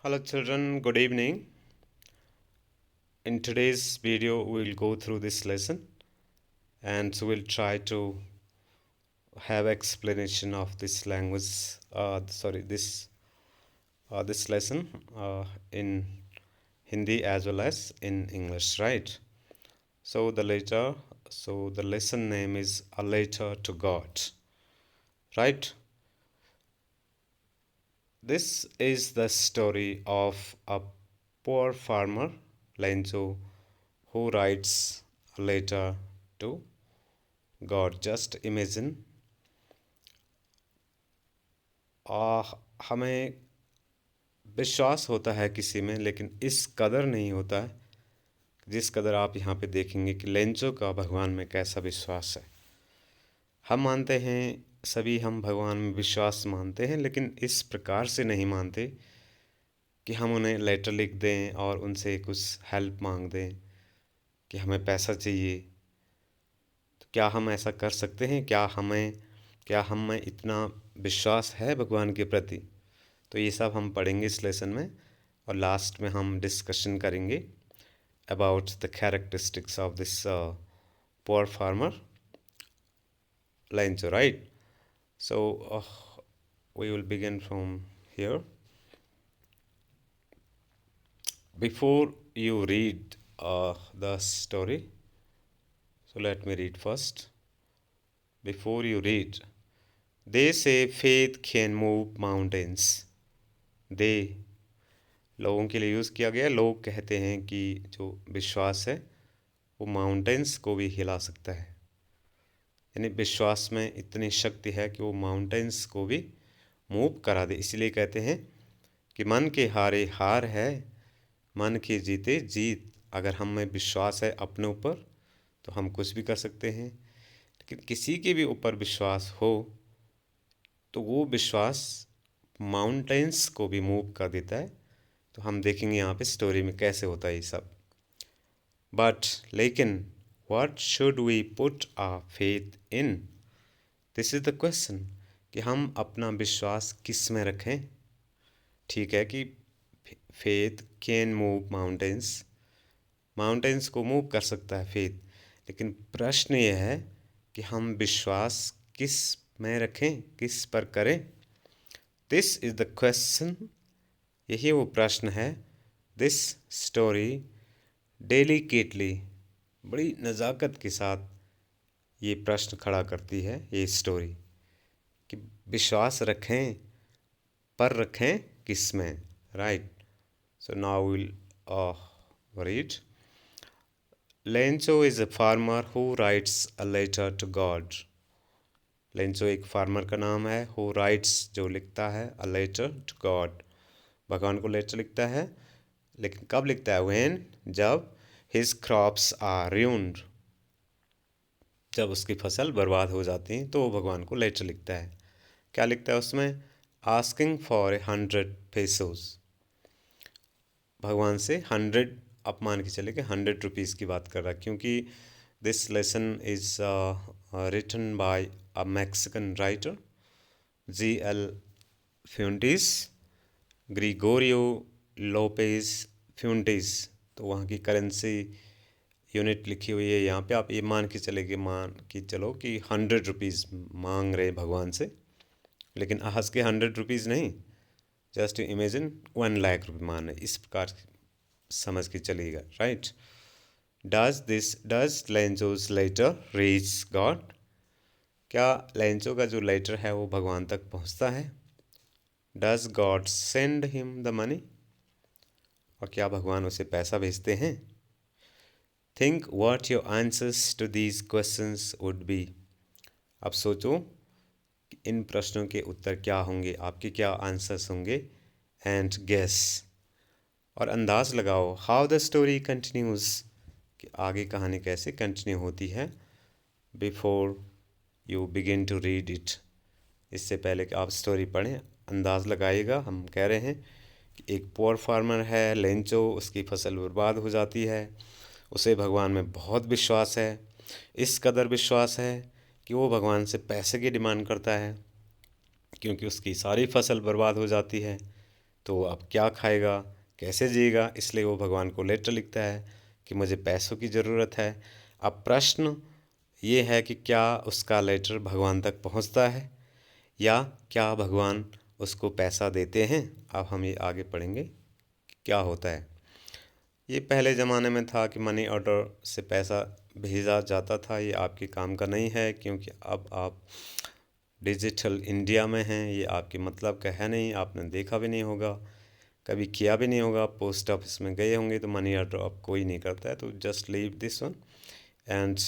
Hello children, good evening. In today's video we will go through this lesson and so we'll try to have explanation of this language this lesson in Hindi as well as in English, right? So the lesson name is A Letter to God, right? This is the story of a poor farmer, Lenzo, who writes a letter to God. Just imagine, हमें विश्वास होता है किसी में, लेकिन इस कदर नहीं होता है जिस कदर आप यहाँ पे देखेंगे कि लेंचो का भगवान में कैसा विश्वास है। हम मानते हैं, सभी हम भगवान में विश्वास मानते हैं, लेकिन इस प्रकार से नहीं मानते कि हम उन्हें लेटर लिख दें और उनसे कुछ हेल्प मांग दें कि हमें पैसा चाहिए। तो क्या हम ऐसा कर सकते हैं? क्या हमें इतना विश्वास है भगवान के प्रति? तो ये सब हम पढ़ेंगे इस लेसन में और लास्ट में हम डिस्कशन करेंगे about the characteristics of this poor farmer Lenzo, right? So we will begin from here. Before you read the story, so let me read first. Before you read, they say faith can move mountains. They लोगों के लिए use किया गया। लोग कहते हैं कि जो विश्वास है वो माउंटेन्स को भी हिला सकता है, यानी विश्वास में इतनी शक्ति है कि वो माउंटेन्स को भी मूव करा दे। इसलिए कहते हैं कि मन के हारे हार है, मन के जीते जीत। अगर हम में विश्वास है अपने ऊपर तो हम कुछ भी कर सकते हैं, लेकिन किसी के भी ऊपर विश्वास हो तो वो विश्वास माउंटेन्स को भी मूव कर देता है। तो हम देखेंगे यहाँ पे स्टोरी में कैसे होता है ये सब। बट लेकिन what should we put our faith in? This is the question कि हम अपना विश्वास किस में रखें। ठीक है कि faith can move mountains, mountains को मूव कर सकता है फेथ, लेकिन प्रश्न ये है कि हम विश्वास किस में रखें, किस पर करें। दिस इज़ द क्वेश्चन, यही वो प्रश्न है। दिस स्टोरी डेलिकेटली, बड़ी नज़ाकत के साथ ये प्रश्न खड़ा करती है ये स्टोरी कि विश्वास रखें, पर रखें किस में, right? So now will read. Lencho is a farmer who writes a letter to God. Lencho एक फार्मर का नाम है, हु राइट्स जो लिखता है, अ लेटर टू गॉड भगवान को लेटर लिखता है। लेकिन कब लिखता है? व्हेन, जब हिज क्रॉप्स आर ruined, जब उसकी फसल बर्बाद हो जाती है तो वो भगवान को लेटर लिखता है। क्या लिखता है उसमें? Asking for 100 pesos। भगवान से 100, आप मान के चले कि 100 रुपीज़ की बात कर रहा है, क्योंकि this lesson is written by a Mexican writer G.L. Fuentes, Gregorio Lopez Fuentes. तो वहाँ की करेंसी यूनिट लिखी हुई है यहाँ पे। आप ये मान के चलो कि 100 रुपीज़ मांग रहे भगवान से, लेकिन हंस के 100 रुपीज़ नहीं, जस्ट इमेजिन 1 लाख रुपये मान रहे। इस प्रकार समझ के चलिएगा, right? Does Lencho's letter reach God? क्या लेंचो का जो लेटर है वो भगवान तक पहुँचता है? Does God send him the money? और क्या भगवान उसे पैसा भेजते हैं? Think what your answers to these questions would be. अब सोचो कि इन प्रश्नों के उत्तर क्या होंगे, आपके क्या आंसर्स होंगे। एंड गेस, और अंदाज़ लगाओ। हाउ द स्टोरी कंटिन्यूज़, कि आगे कहानी कैसे कंटिन्यू होती है। Before you begin to read it, इससे पहले कि आप स्टोरी पढ़ें, अंदाज़ लगाइएगा। हम कह रहे हैं कि एक पुअर फार्मर है लेंचो, उसकी फसल बर्बाद हो जाती है। उसे भगवान में बहुत विश्वास है, इस कदर विश्वास है कि वो भगवान से पैसे की डिमांड करता है, क्योंकि उसकी सारी फसल बर्बाद हो जाती है। तो अब क्या खाएगा, कैसे जिएगा, इसलिए वो भगवान को लेटर लिखता है कि मुझे पैसों की ज़रूरत है। अब प्रश्न ये है कि क्या उसका लेटर भगवान तक पहुंचता है या क्या भगवान उसको पैसा देते हैं। अब हम ये आगे पढ़ेंगे कि क्या होता है। ये पहले ज़माने में था कि मनी ऑर्डर से पैसा भेजा जाता था। ये आपके काम का नहीं है, क्योंकि अब आप डिजिटल इंडिया में हैं। ये आपके मतलब का है नहीं, आपने देखा भी नहीं होगा, कभी किया भी नहीं होगा। पोस्ट ऑफिस में गए होंगे तो मनी ऑर्डर अब कोई नहीं करता है। तो just leave this one and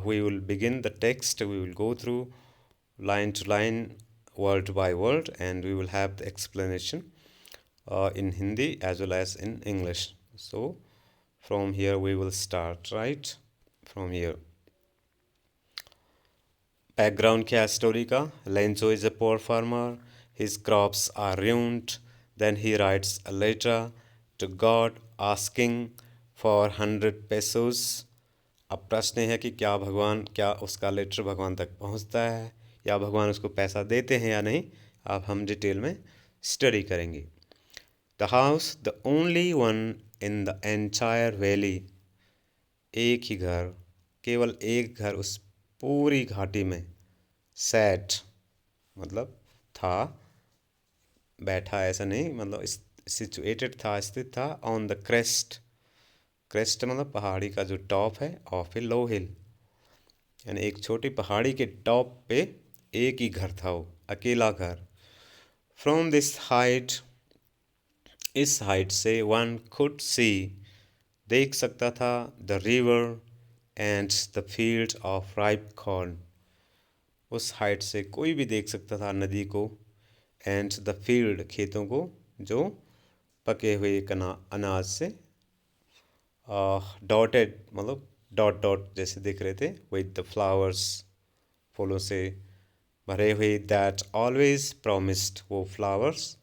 we will begin the text. We will go through line to line, word by word, and we will have the explanation in Hindi as well as in English. So, from here we will start, right? From here. Background क्या है story का? Lenzo is a poor farmer. His crops are ruined. Then he writes a letter to God asking for 100 pesos. अब प्रश्न है कि क्या उसका letter भगवान तक पहुंचता है या भगवान उसको पैसा देते हैं या नहीं। अब हम डिटेल में स्टडी करेंगे। The house the only one in the entire valley. एक ही घर, केवल एक घर उस पूरी घाटी में। सैट मतलब था, बैठा ऐसा नहीं, मतलब सिचुएटेड था, स्थित था। ऑन द क्रेस्ट, क्रेस्ट मतलब पहाड़ी का जो टॉप है, ऑफ ए लो हिल, यानी एक छोटी पहाड़ी के टॉप पे एक ही घर था, वो अकेला घर। फ्रॉम दिस हाइट, इस हाइट से वन कुड सी, देख सकता था, the river and the field of ripe corn. उस हाइट से कोई भी देख सकता था नदी को, एंड द फील्ड खेतों को जो पके हुए अनाज से डॉटेड मतलब डॉट डॉट जैसे दिख रहे थे, विद द फ्लावर्स, फूलों से भरे हुए। दैट ऑलवेज प्रॉमिस्ड, वो फ्लावर्स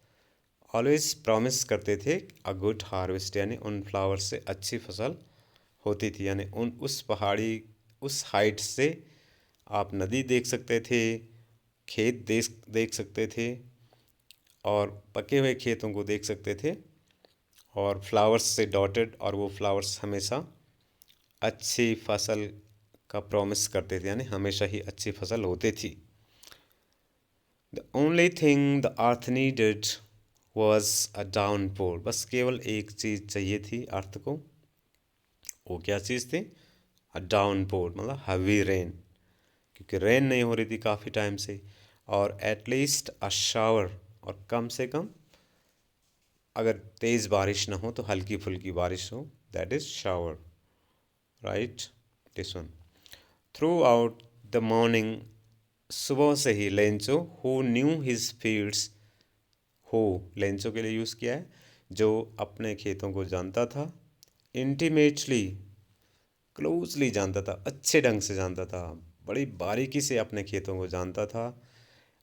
ऑलवेज प्रॉमिस करते थे अ गुड हार्वेस्ट, यानी उन फ्लावर्स से अच्छी फसल होती थी। यानी उस पहाड़ी, उस हाइट से आप नदी देख सकते थे, खेत देख सकते थे, और पके हुए खेतों को देख सकते थे, और फ्लावर्स से डॉटेड, और वो फ्लावर्स हमेशा अच्छी फसल का प्रॉमिस करते थे, यानी हमेशा ही अच्छी फसल होती थी। The only thing the earth needed was a downpour. बस केवल एक चीज़ चाहिए थी अर्थ को। वो क्या चीज़ थी? अ डाउनपोर मतलब हैवी रेन, क्योंकि रेन नहीं हो रही थी काफ़ी टाइम से। और एटलीस्ट अ शावर, और कम से कम अगर तेज़ बारिश ना हो तो हल्की फुल्की बारिश हो, that is shower, right. This one. Throughout the morning, सुबह से ही Lencho who knew his fields, हो लेंचो के लिए यूज़ किया है, जो अपने खेतों को जानता था। इंटीमेटली, क्लोजली जानता था, अच्छे ढंग से जानता था, बड़ी बारीकी से अपने खेतों को जानता था।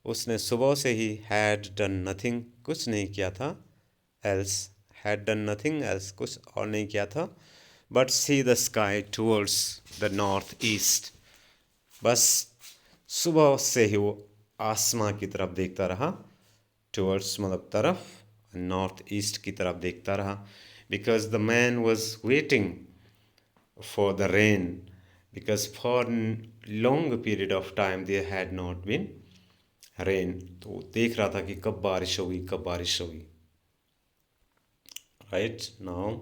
उसने सुबह से ही हैड डन नथिंग, कुछ नहीं किया था, else, had done nothing else, कुछ और नहीं किया था, but see the sky towards the north east. बस सुबह से ही वो आसमां की तरफ देखता रहा, टूवर्ड्स मतलब तरफ, नॉर्थ ईस्ट की तरफ देखता रहा। Because the man was waiting for the rain, because for long period of time there had not been rain। तो वो देख रहा था कि कब बारिश होगी, कब बारिश होगी, right. Now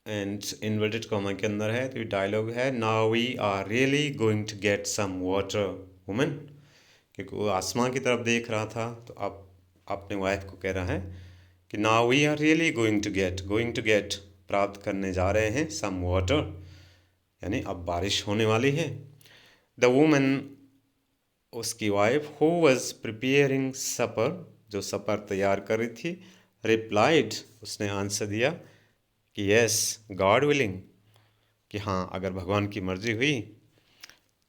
and inverted comma के अंदर है, तो ये डायलॉग है, now we are really going to get some water woman. क्योंकि वो आसमां की तरफ देख रहा था, तो अब अपने वाइफ को कह रहा है कि now we are really going to get प्राप्त करने जा रहे हैं, सम वाटर, यानी अब बारिश होने वाली है। द वुमन, उसकी वाइफ, हु वॉज प्रिपेयरिंग सपर, जो सपर तैयार कर रही थी, रिप्लाइड, उसने आंसर दिया कि यस गॉड विलिंग, कि हाँ अगर भगवान की मर्जी हुई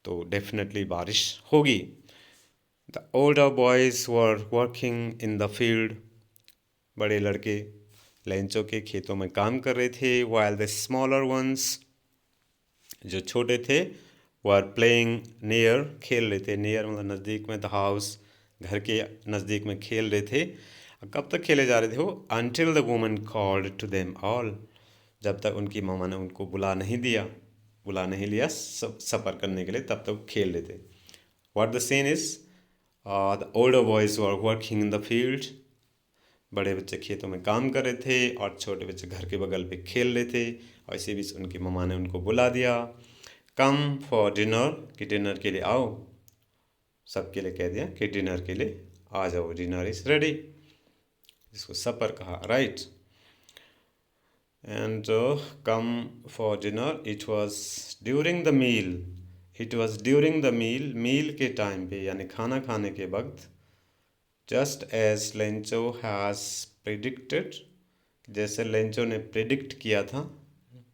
तो डेफिनेटली बारिश होगी। The older boys were working in the field, बड़े लड़के लेंचों के खेतों में काम कर रहे थे। वाइल द स्मॉलर वंस, जो छोटे थे, वर प्लेइंग नियर, खेल रहे थे, नियर मतलब नज़दीक में, द हाउस, घर के नज़दीक में खेल रहे थे। कब तक खेले जा रहे थे वो? Until the woman called to them all, जब तक उनकी मामा ने उनको बुला नहीं लिया सफ़र करने के लिए, तब तक खेल रहे थे। What the scene is, the older boys were working in the field, बड़े बच्चे खेतों में काम कर रहे थे और छोटे बच्चे घर के बगल पे खेल रहे थे। और इसी बीच उनकी मम्मा ने उनको बुला दिया, कम फॉर डिनर, कि डिनर के लिए आओ। सबके लिए कह दिया कि डिनर के लिए आ जाओ, डिनर इज़ रेडी, जिसको सफ़र कहा, right. And come for dinner, it was during the meal, meal के टाइम पे, यानी खाना खाने के वक्त। Just as Lencho has predicted, जैसे लेंचो ने प्रिडिक्ट किया था।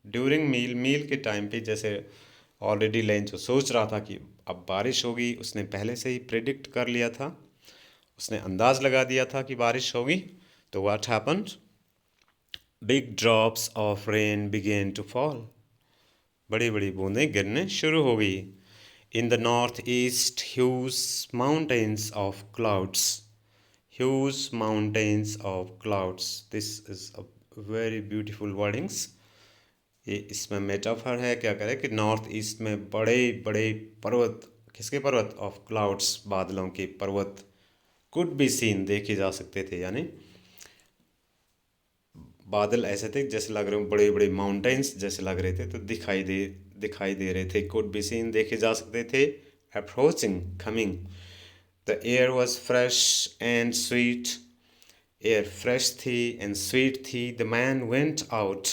ड्यूरिंग मील के टाइम पे, जैसे ऑलरेडी लेंचो सोच रहा था कि अब बारिश होगी, उसने पहले से ही प्रिडिक्ट कर लिया था, उसने अंदाज़ लगा दिया था कि बारिश होगी। तो what happened, big drops of rain began to fall, बड़ी बड़ी बूंदें गिरने शुरू हो गई। In the north east huge mountains of clouds, huge mountains of clouds, this is a very beautiful wordings. ये इसमें मेटाफर है, क्या करें कि नॉर्थ ईस्ट में बड़े बड़े पर्वत, किसके पर्वत? ऑफ क्लाउड्स, बादलों के पर्वत, कुड बी सीन, देखे जा सकते थे, यानी बादल ऐसे थे जैसे लग रहे, बड़े बड़े माउंटेन्स जैसे लग रहे थे, तो दिखाई दे रहे थे। कुड बी सीन, देखे जा सकते थे। Approaching, coming. The air was fresh and sweet, air fresh थी एंड स्वीट थी। द मैन वेंट आउट,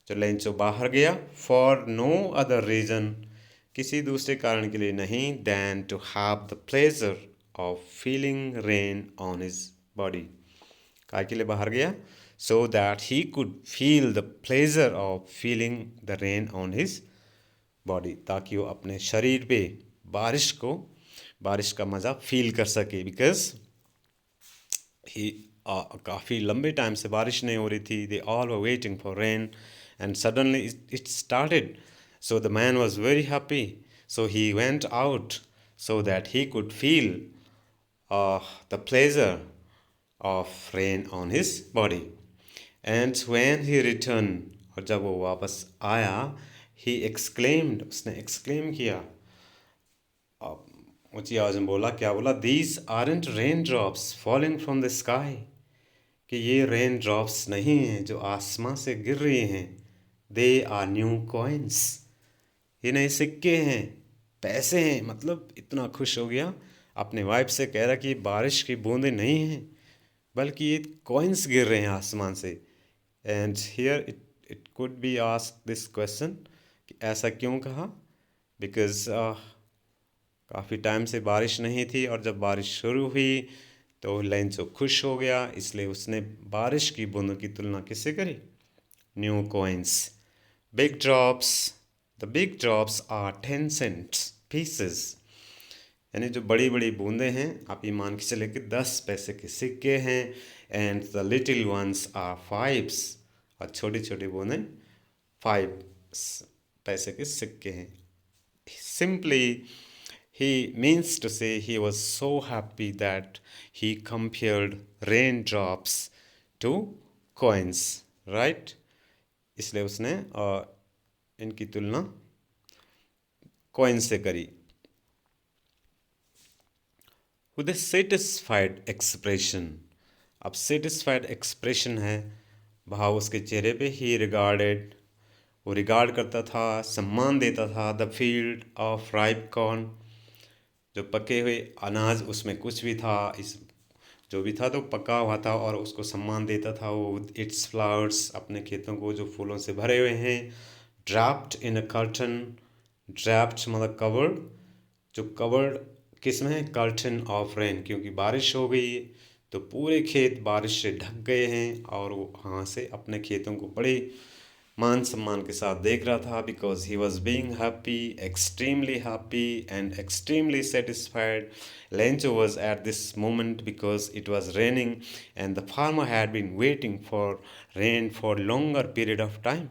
तो लेंचो बाहर गया। फॉर नो अदर रीज़न, किसी दूसरे कारण के लिए नहीं, than to have the pleasure of feeling rain on his body. काय के लिए बाहर गया? So that he could feel the pleasure of feeling the rain on his body, ताकि वो अपने शरीर पे बारिश का मज़ा फील कर सके। बिकॉज ही काफ़ी लंबे टाइम से बारिश नहीं हो रही थी। They all were waiting for rain and suddenly it started, so the man was very happy, so he went out so that he could feel the pleasure of rain on his body. And when he return, और जब वो वापस आया, he exclaimed, उसने exclaim किया, ऊंची आवाज़ में बोला, क्या बोला? These aren't rain drops falling from the sky, कि ये रेन ड्रॉप्स नहीं हैं जो आसमां से गिर रही हैं। दे आर न्यू कॉइन्स, ये नए सिक्के हैं, पैसे हैं। मतलब इतना खुश हो गया, अपने वाइफ से कह रहा कि बारिश की बूंदें नहीं हैं, बल्कि ये कॉइन्स गिर रहे हैं आसमान से। And here it could be asked this question, कि ऐसा क्यों कहा? बिकॉज काफ़ी टाइम से बारिश नहीं थी, और जब बारिश शुरू हुई तो लेंचो खुश हो गया, इसलिए उसने बारिश की बूंदों की तुलना किससे करी? New coins. Big drops, the big drops are 10 cents pieces, यानी जो बड़ी बड़ी बूंदें हैं, आप ये मान के चले कि 10 पैसे के सिक्के हैं। And the little ones are fives, और छोटी छोटी बूंदें 5 पैसे के सिक्के हैं। Simply, he means to say he was so happy that he compared raindrops to coins, right? इसलिए उसने इनकी तुलना कॉइन से करी। With a satisfied expression, अब satisfied expression है, भाव उसके चेहरे पे। ही रिगार्डेड, वो रिगार्ड करता था, सम्मान देता था। The field of ripe corn, जो पके हुए अनाज, उसमें कुछ भी था, इस जो भी था तो पका हुआ था, और उसको सम्मान देता था वो। इट्स फ्लावर्स, अपने खेतों को जो फूलों से भरे हुए हैं। ड्रैप्ड इन अ कर्टन, ड्रैप्ड मतलब कवर्ड, जो कवर्ड किस में है? कर्टन ऑफ रेन, क्योंकि बारिश हो गई तो पूरे खेत बारिश से ढक गए हैं, और वो वहाँ से अपने खेतों को बड़े मान सम्मान के साथ देख रहा था। Because he was being happy, extremely happy and extremely satisfied. Lencho was at this moment because it was raining and the farmer had been waiting for rain for longer period of time,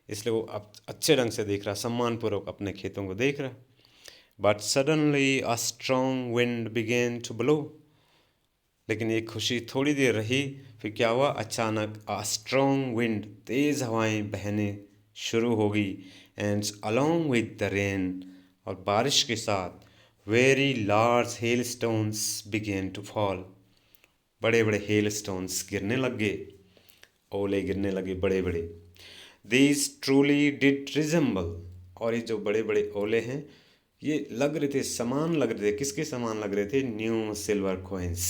इसलिए वो अब अच्छे ढंग से देख रहा, सम्मानपूर्वक अपने खेतों को देख रहा। But suddenly a strong wind began to blow. लेकिन ये खुशी थोड़ी देर रही, फिर क्या हुआ, अचानक a strong wind, तेज हवाएं बहने शुरू हो गई, and along with the rain, और बारिश के साथ very large hailstones began to fall, बड़े बड़े hailstones गिरने लग गए, ओले गिरने लगे बड़े बड़े। These truly did resemble, और ये जो बड़े बड़े ओले हैं ये लग रहे थे, समान लग रहे थे, किसके समान लग रहे थे, न्यू सिल्वर कॉइन्स।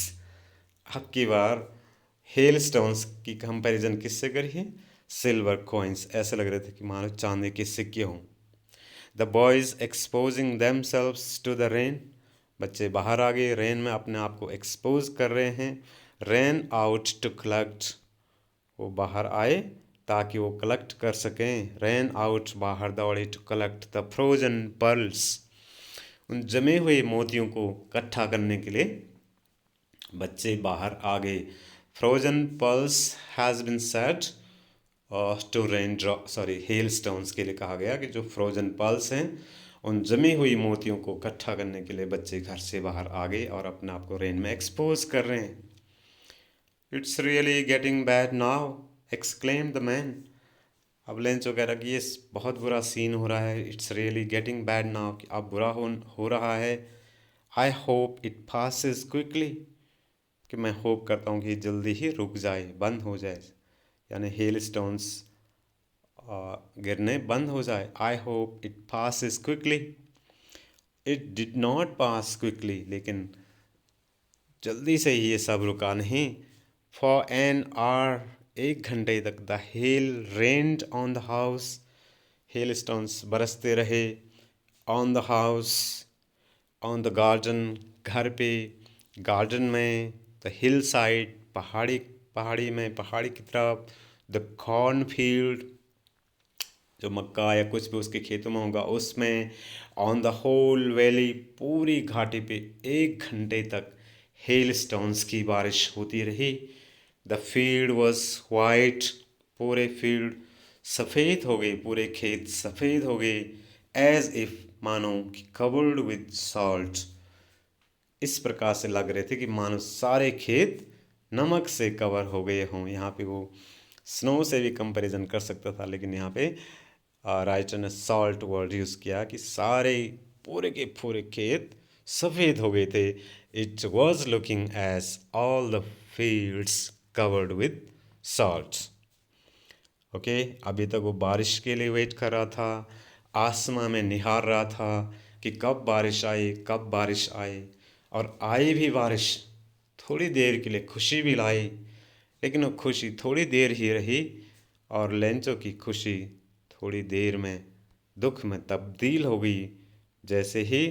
अब की बार हेल स्टोन्स की कंपैरिजन किससे करी है, सिल्वर कॉइन्स, ऐसे लग रहे थे कि मानो चांदी के सिक्के हों। The boys exposing themselves to the rain, बच्चे बाहर आ गए, रेन में अपने आप को एक्सपोज कर रहे हैं। रेन आउट टू कलेक्ट, वो बाहर आए ताकि वो कलेक्ट कर सकें। रेन आउट, बाहर दौड़े, to collect the frozen pearls, उन जमे हुए मोतियों को इकट्ठा करने के लिए बच्चे बाहर आ गए। Frozen pearls has been set to raindrop, sorry hailstones के लिए कहा गया कि जो फ्रोजन पर्ल्स हैं उन जमी हुई मोतियों को इकट्ठा करने के लिए बच्चे घर से बाहर आ गए और अपने आप को रेन में एक्सपोज कर रहे हैं। It's really getting bad now, exclaim the man, अब लेंच वगैरह कि ये बहुत बुरा सीन हो रहा है। It's really getting bad now, कि अब बुरा हो रहा है। I hope it passes quickly, कि मैं होप करता हूँ कि जल्दी ही रुक जाए, बंद हो जाए, यानी हेल स्टोन्स गिरने बंद हो जाए। I hope it passes quickly. It did not pass quickly, लेकिन जल्दी से ही ये सब रुका नहीं। फॉर एन आवर, एक घंटे तक the hail rained on the house, hail stones बरसते रहे। On the house, on the garden, घर पे, गार्डन में, द हिल साइड, पहाड़ी, पहाड़ी में, पहाड़ी की तरफ, द कॉर्न फील्ड, जो मक्का या कुछ भी उसके खेतों में होगा उसमें, ऑन द होल वैली, पूरी घाटी पे एक घंटे तक हेल स्टोन्स की बारिश होती रही। द फील्ड वॉज वाइट, पूरे फील्ड सफ़ेद हो गए, पूरे खेत सफ़ेद हो गए। एज इफ, मानो कि कवर्ड विद सॉल्ट, इस प्रकार से लग रहे थे कि मानो सारे खेत नमक से कवर हो गए हों। यहाँ पे वो स्नो से भी कंपैरिजन कर सकता था, लेकिन यहाँ पे राइटर ने सॉल्ट वर्ड यूज़ किया कि सारे पूरे के पूरे खेत सफ़ेद हो गए थे। It was looking as all the fields covered with salt. Okay, अभी तक वो बारिश के लिए वेट कर रहा था, आसमां में निहार रहा था कि कब बारिश आए, कब बारिश आए। और आई भी बारिश, थोड़ी देर के लिए खुशी भी लाई, लेकिन वो खुशी थोड़ी देर ही रही और लेंचो की खुशी थोड़ी देर में दुख में तब्दील हो गई, जैसे ही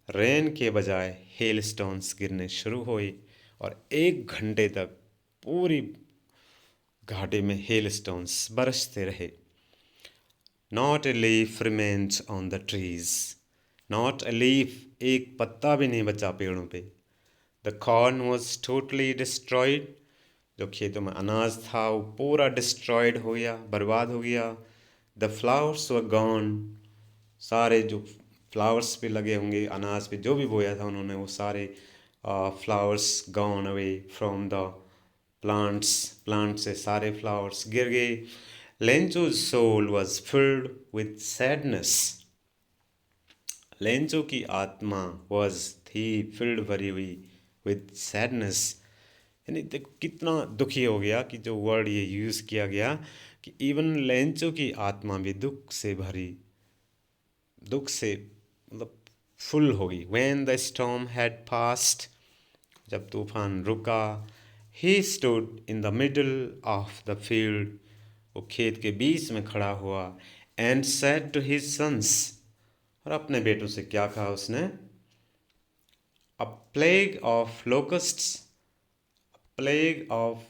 रेन के बजाय हेल स्टोन्स गिरने शुरू हुए और एक घंटे तक पूरी घाटी में हेल स्टोन्स बरसते रहे। Not a leaf remained on the trees, not a leaf, एक पत्ता भी नहीं बचा पेड़ों पे। The corn was totally destroyed, जो खेतों में अनाज था वो पूरा डिस्ट्रॉयड हो गया, बर्बाद हो गया। द फ्लावर्स वर गॉन, सारे जो फ्लावर्स पे लगे होंगे, अनाज पे जो भी बोया था उन्होंने, वो सारे flowers gone away from the plants, plant से सारे फ्लावर्स गिर गए। Lencho's soul was filled with sadness, Lencho की आत्मा वॉज थी फिल्ड, भरी हुई, विथ सैडनेस, यानी देखो कितना दुखी हो गया कि जो वर्ड ये यूज़ किया गया कि इवन लेंचो की आत्मा भी दुख से भरी, दुख से मतलब फुल हो गई। When the storm had passed, जब तूफान रुका, he stood in the middle of the field, वो खेत के बीच में खड़ा हुआ। And said to his sons, और अपने बेटों से क्या कहा उसने, a plague of locusts, plague of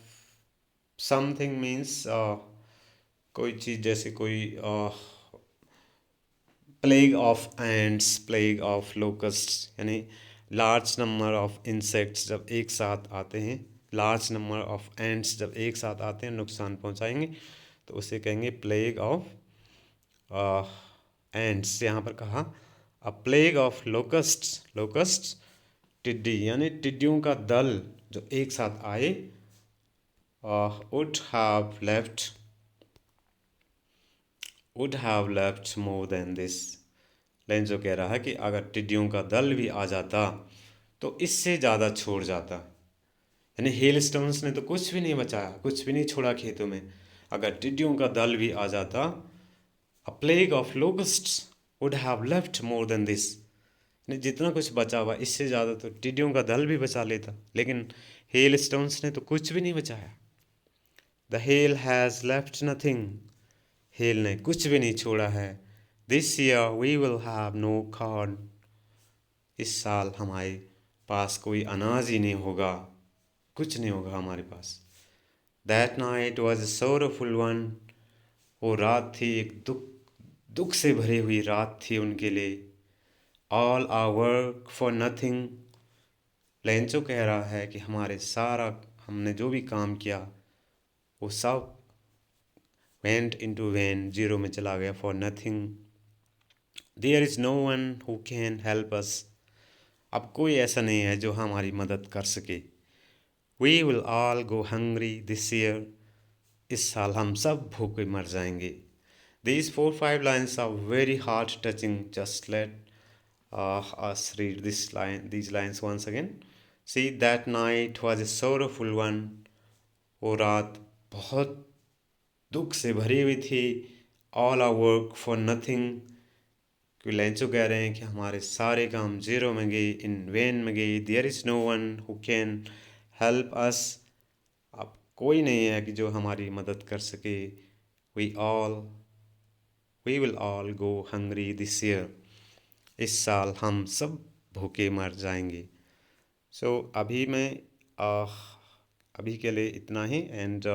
something means कोई चीज़, जैसे कोई plague of ends, plague of locusts, यानी लार्ज नंबर ऑफ इंसेक्ट्स जब एक साथ आते हैं, लार्ज नंबर ऑफ एंड्स जब एक साथ आते हैं नुकसान पहुंचाएंगे, तो उसे कहेंगे प्लेग ऑफ एंड्स। यहाँ पर कहा अ प्लेग ऑफ लोकस्ट्स टिड्डी यानी टिड्डियों का दल जो एक साथ आए would have left more than this. लेंजो कह रहा है कि अगर टिड्डियों का दल भी आ जाता तो इससे ज़्यादा छोड़ जाता। यानी हेल स्टोन्स ने तो कुछ भी नहीं बचाया, कुछ भी नहीं छोड़ा खेतों में। अगर टिड्डियों का दल भी आ जाता, a plague of locusts would have left more than this, यानी जितना कुछ बचा हुआ इससे ज़्यादा तो टिड्डियों का दल भी बचा लेता, लेकिन हेल स्टोन्स ने तो कुछ भी नहीं बचाया। The hail has left nothing, hail ने कुछ भी नहीं छोड़ा है। This year we will have no corn, इस साल हमारे पास कोई अनाज ही नहीं होगा, कुछ नहीं होगा हमारे पास। That night was a sorrowful one, वो रात थी एक दुख से भरी हुई रात थी उनके लिए। All our work for nothing, Lencho कह रहा है कि हमारे सारा हमने जो भी काम किया वो सब वेंट इनटू वेन, जीरो में चला गया, for nothing. There is no one who can help us, अब कोई ऐसा नहीं है जो हमारी मदद कर सके। We will all go hungry this year, इस साल हम सब भूखे मर जाएंगे। These 4-5 lines are very heart touching. Just let us read these lines once again. See, that night was a sorrowful one. वो रात बहुत दुख से भरी हुई थी। All our work for nothing. क्योंकि लेंचो कह रहे हैं कि हमारे सारे काम जीरो में गए, इन वेन में गए। There is no one who can help us. अब कोई नहीं है कि जो हमारी मदद कर सके। We will all go hungry this year. इस साल हम सब भूखे मर जाएंगे। सो अभी के लिए इतना ही। एंड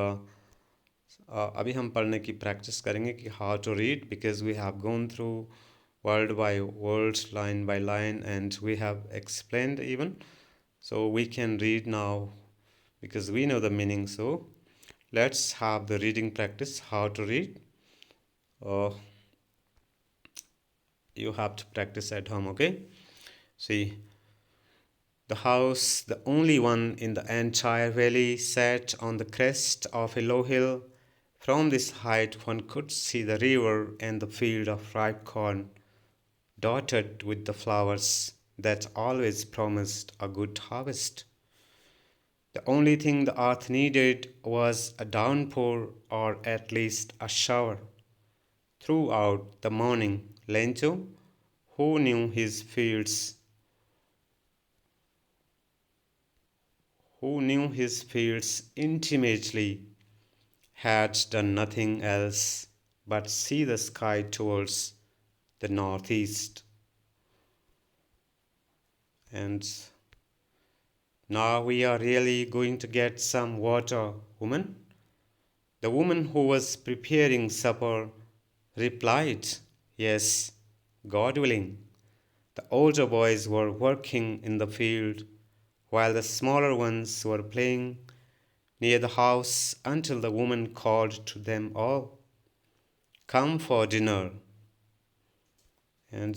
अभी हम पढ़ने की प्रैक्टिस करेंगे कि how to read, because we have gone through word by word, line by line, and we have explained even, so we can read now because we know the meaning. So let's have the reading practice. How to read, you have to practice at home, okay? See, the house, the only one in the entire valley, sat on the crest of a low hill. From this height one could see the river and the field of ripe corn, dotted with the flowers that always promised a good harvest. The only thing the earth needed was a downpour, or at least a shower. Throughout the morning, Lencho, who knew his fields intimately, had done nothing else but see the sky towards the northeast. And now we are really going to get some water, woman. The woman who was preparing supper replied, yes, God willing. The older boys were working in the field, while the smaller ones were playing near the house, until the woman called to them all, come for dinner. And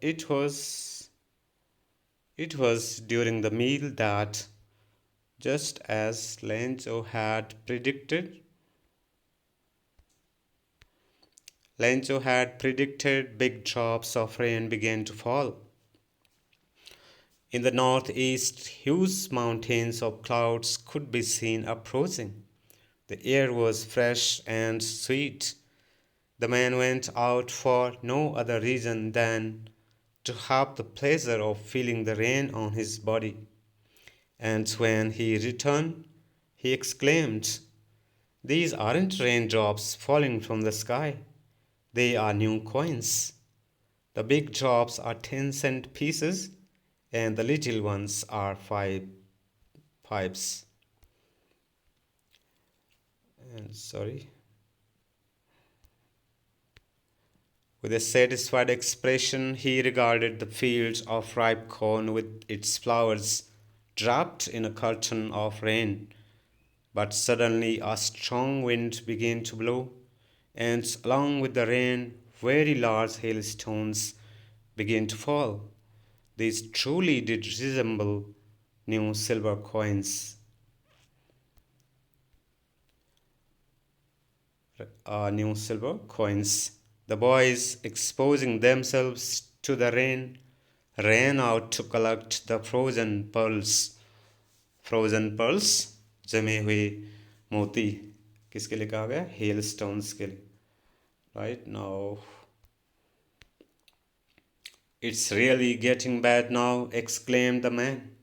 it was during the meal that, just as Lencho had predicted, big drops of rain began to fall. In the northeast, huge mountains of clouds could be seen approaching. The air was fresh and sweet. The man went out for no other reason than to have the pleasure of feeling the rain on his body. And when he returned, he exclaimed, these aren't raindrops falling from the sky. They are new coins. The big drops are 10-cent pieces, and the little ones are 5 pipes. With a satisfied expression, he regarded the fields of ripe corn with its flowers draped in a curtain of rain. But suddenly a strong wind began to blow, and along with the rain very large hailstones began to fall. These truly did resemble new silver coins. New silver coins. The boys, exposing themselves to the rain, ran out to collect the frozen pearls. Frozen pearls, जमे हुए मोती किसके लिए कहा गया? Hail stones के लिए. Right now, it's really getting bad now, exclaimed the man.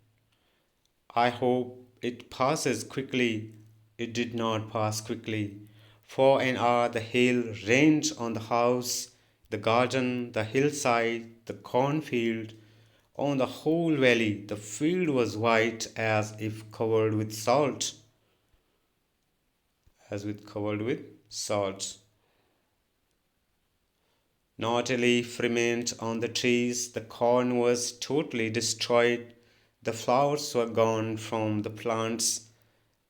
I hope it passes quickly. It did not pass quickly. For an hour the hail rained on the house, the garden, the hillside, the cornfield, on the whole valley. The field was white as if covered with salt. As with covered with salt. Not a leaf remained on the trees. The corn was totally destroyed. The flowers were gone from the plants.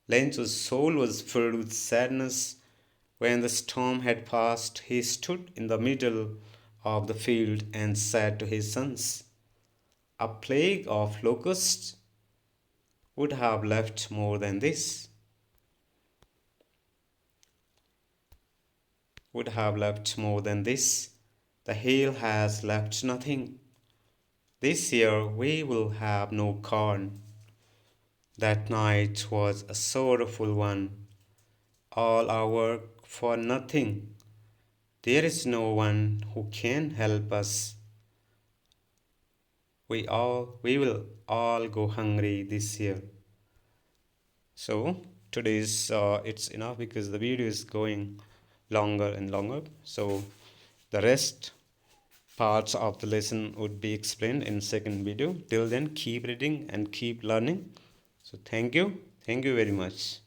Lencho's soul was filled with sadness. When the storm had passed, he stood in the middle of the field and said to his sons, "A plague of locusts would have left more than this. Would have left more than this. The hail has left nothing. This year we will have no corn." That night was a sorrowful one. All our work for nothing. There is no one who can help us. We will all go hungry this year. So today's it's enough because the video is going longer and longer. So the rest parts of the lesson would be explained in second video. Till then, keep reading and keep learning. So thank you very much.